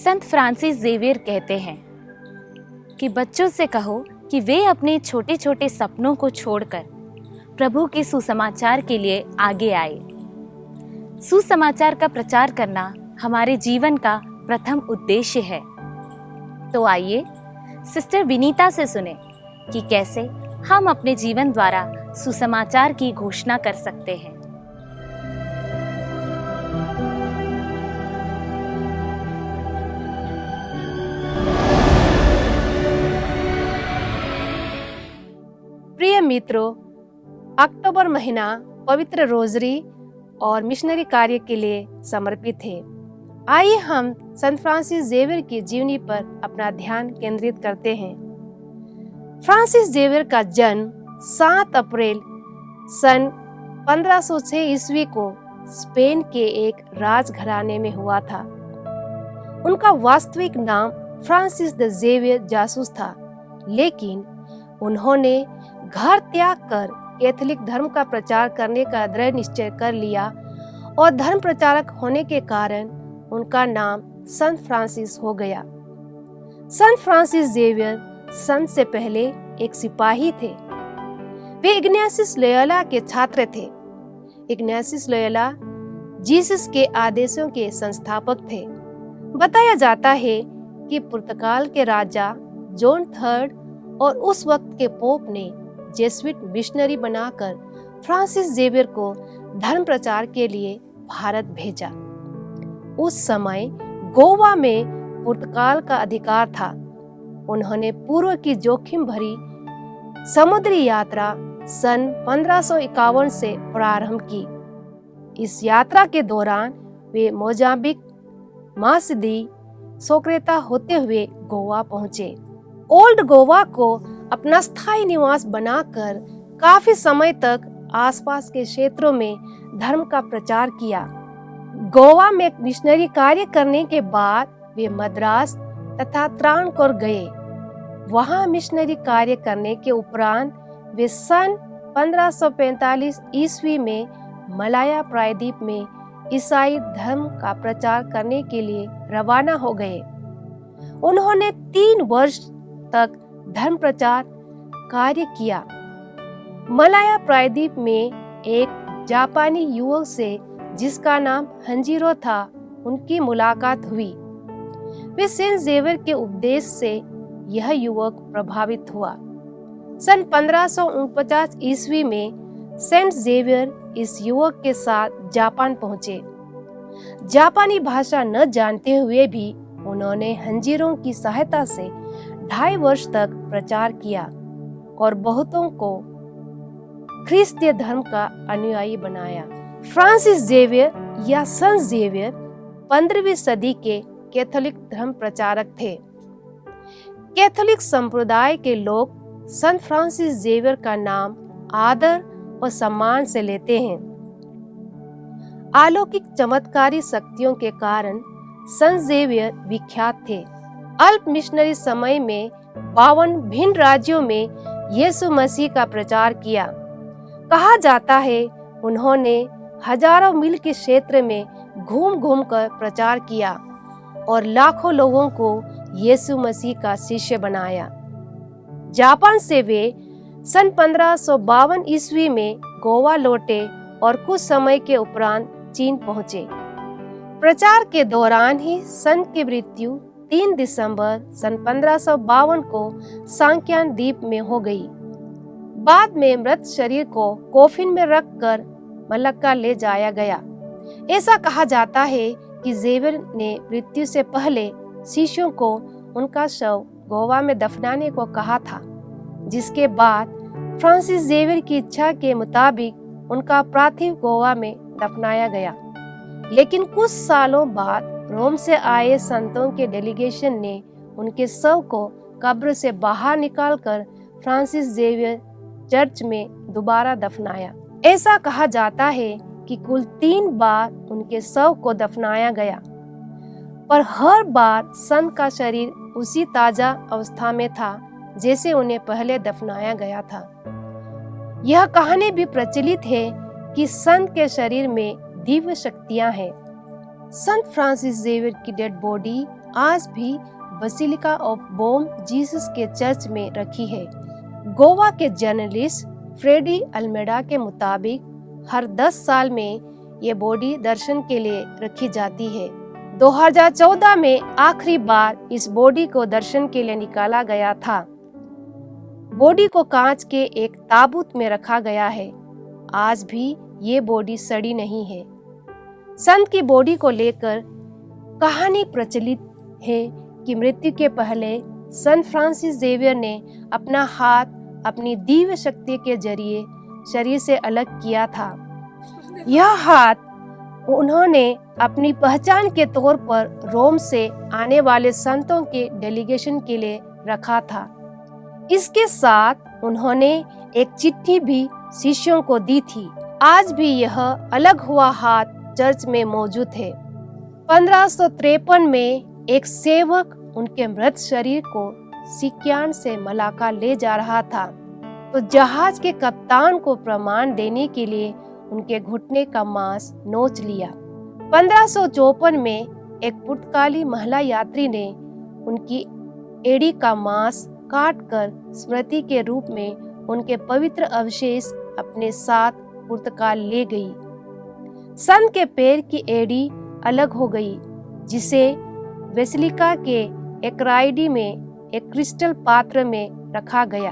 संत Francis Xavier कहते हैं कि बच्चों से कहो कि वे अपने छोटे छोटे सपनों को छोड़कर प्रभु के सुसमाचार के लिए आगे आए। सुसमाचार का प्रचार करना हमारे जीवन का प्रथम उद्देश्य है। तो आइए सिस्टर विनीता से सुने कि कैसे हम अपने जीवन द्वारा सुसमाचार की घोषणा कर सकते हैं। प्रिय मित्रों, अक्टूबर महीना पवित्र रोजरी और मिशनरी कार्य के लिए समर्पित है। आइए हम संत फ्रांसिस जेवियर की जीवनी पर अपना ध्यान केंद्रित करते हैं। फ्रांसिस जेवियर का जन्म 7 अप्रैल सन 1506 ईस्वी को स्पेन के एक राजघराने में हुआ था। उनका वास्तविक नाम फ्रांसिस द जेवियर जासूस था, लेकिन उन्होंने घर त्याग कर कैथोलिक धर्म का प्रचार करने का दृढ़ निश्चय कर लिया और धर्म प्रचारक होने के कारण उनका नाम संत फ्रांसिस हो गया। संत फ्रांसिस जेवियर संत से पहले एक सिपाही थे। वे इग्नासियस लोयोला के छात्र थे। इग्नासियस लोयोला जीसस के आदेशों के संस्थापक थे। बताया जाता है कि पुर्तगाल के राजा जॉन III और उस वक्त के पोप ने जेसुइट मिशनरी बनाकर फ्रांसिस जेवियर को धर्म प्रचार के लिए भारत भेजा। उस समय गोवा में पुर्तगाल का अधिकार था। उन्होंने पूर्व की जोखिम भरी समुद्री यात्रा सन 1551 से प्रारंभ की। इस यात्रा के दौरान वे मोजाम्बिक, मासिदी, सोक्रेता होते हुए गोवा पहुंचे। ओल्ड गोवा को अपना स्थायी निवास बनाकर काफी समय तक आसपास के क्षेत्रों में धर्म का प्रचार किया। गोवा में मिशनरी कार्य करने के बाद वे मद्रास तथा त्रावणकोर गए। वहां मिशनरी कार्य करने के उपरांत वे सन 1545 ईस्वी में मलाया प्रायद्वीप में ईसाई धर्म का प्रचार करने के लिए रवाना हो गए। उन्होंने 3 वर्ष तक धर्म प्रचार कार्य किया। मलाया प्रायद्वीप में एक जापानी युवक से जिसका नाम हंजीरो था, उनकी मुलाकात हुई। वे सेंट जेवियर के उपदेश से यह युवक प्रभावित हुआ। सन 1549 ईस्वी में सेंट जेवियर इस युवक के साथ जापान पहुंचे। जापानी भाषा न जानते हुए भी उन्होंने हंजीरो की सहायता से 2.5 वर्ष तक प्रचार किया और बहुतों को ख्रिस्तीय धर्म का अनुयायी बनाया। फ्रांसिस जेवियर या संत जेवियर 15वीं सदी के कैथोलिक धर्म प्रचारक थे। कैथोलिक संप्रदाय के लोग संत फ्रांसिस जेवियर का नाम आदर और सम्मान से लेते हैं। अलौकिक चमत्कारी शक्तियों के कारण संत जेवियर विख्यात थे। अल्प मिशनरी समय में 52 भिन्न राज्यों में यीशु मसीह का प्रचार किया। कहा जाता है उन्होंने हजारों मील के क्षेत्र में घूम घूम कर प्रचार किया और लाखों लोगों को यीशु मसीह का शिष्य बनाया। जापान से वे सन 1552 ईस्वी में गोवा लौटे और कुछ समय के उपरांत चीन पहुंचे। प्रचार के दौरान ही संत की मृत्यु 3 दिसंबर सन 1552 को सांक्यान द्वीप में हो गई। बाद में मृत शरीर को कोफिन में रखकर मलक्का ले जाया गया। ऐसा कहा जाता है कि जेवियर ने मृत्यु से पहले शिष्यों को उनका शव गोवा में दफनाने को कहा था, जिसके बाद फ्रांसिस जेवियर की इच्छा के मुताबिक उनका पार्थिव गोवा में दफनाया गया। लेकिन कुछ सालों बाद रोम से आए संतों के डेलीगेशन ने उनके शव को कब्र से बाहर निकालकर फ्रांसिस जेवियर चर्च में दोबारा दफनाया। ऐसा कहा जाता है कि कुल 3 बार उनके शव को दफनाया गया, पर हर बार संत का शरीर उसी ताजा अवस्था में था जैसे उन्हें पहले दफनाया गया था। यह कहानी भी प्रचलित है कि संत के शरीर में दिव्य शक्तियां हैं। संत फ्रांसिस जेवियर की डेड बॉडी आज भी बेसिलिका ऑफ बॉम जीसस के चर्च में रखी है। गोवा के जर्नलिस्ट फ्रेडी अल्मेडा के मुताबिक हर 10 साल में ये बॉडी दर्शन के लिए रखी जाती है। 2014 में आखिरी बार इस बॉडी को दर्शन के लिए निकाला गया था। बॉडी को कांच के एक ताबूत में रखा गया है। आज भी ये बॉडी सड़ी नहीं है। संत की बॉडी को लेकर कहानी प्रचलित है कि मृत्यु के पहले संत फ्रांसिस जेवियर ने अपना हाथ अपनी दिव्य शक्ति के जरिए शरीर से अलग किया था। यह हाथ उन्होंने अपनी पहचान के तौर पर रोम से आने वाले संतों के डेलीगेशन के लिए रखा था। इसके साथ उन्होंने एक चिट्ठी भी शिष्यों को दी थी। आज भी यह अलग हुआ हाथ चर्च में मौजूद है। 1553 में एक सेवक उनके मृत शरीर को सिक्यान से मलाका ले जा रहा था, तो जहाज के कप्तान को प्रमाण देने के लिए उनके घुटने का मांस नोच लिया। 1554 में एक पुर्तगाली महिला यात्री ने उनकी एड़ी का मांस काटकर स्मृति के रूप में उनके पवित्र अवशेष अपने साथ पुर्तगाल ले गई। संत के पैर की एड़ी अलग हो गई, जिसे बेसिलिका के एक्राइडी में एक क्रिस्टल पात्र में रखा गया।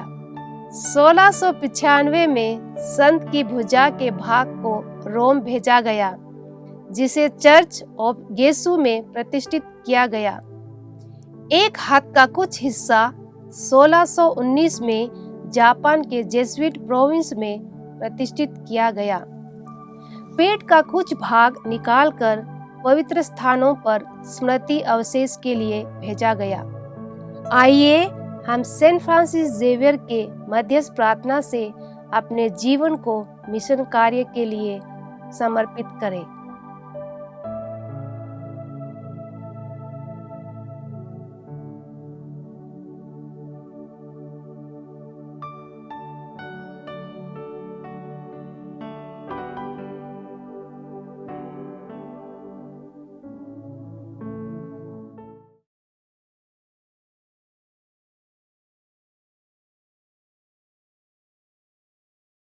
1695 में संत की भुजा के भाग को रोम भेजा गया, जिसे चर्च ऑफ येसु में प्रतिष्ठित किया गया। एक हाथ का कुछ हिस्सा 1619 में जापान के जेसुइट प्रोविंस में प्रतिष्ठित किया गया। पेट का कुछ भाग निकालकर पवित्र स्थानों पर स्मृति अवशेष के लिए भेजा गया। आइए हम सेंट फ्रांसिस जेवियर के मध्यस्थ प्रार्थना से अपने जीवन को मिशन कार्य के लिए समर्पित करें।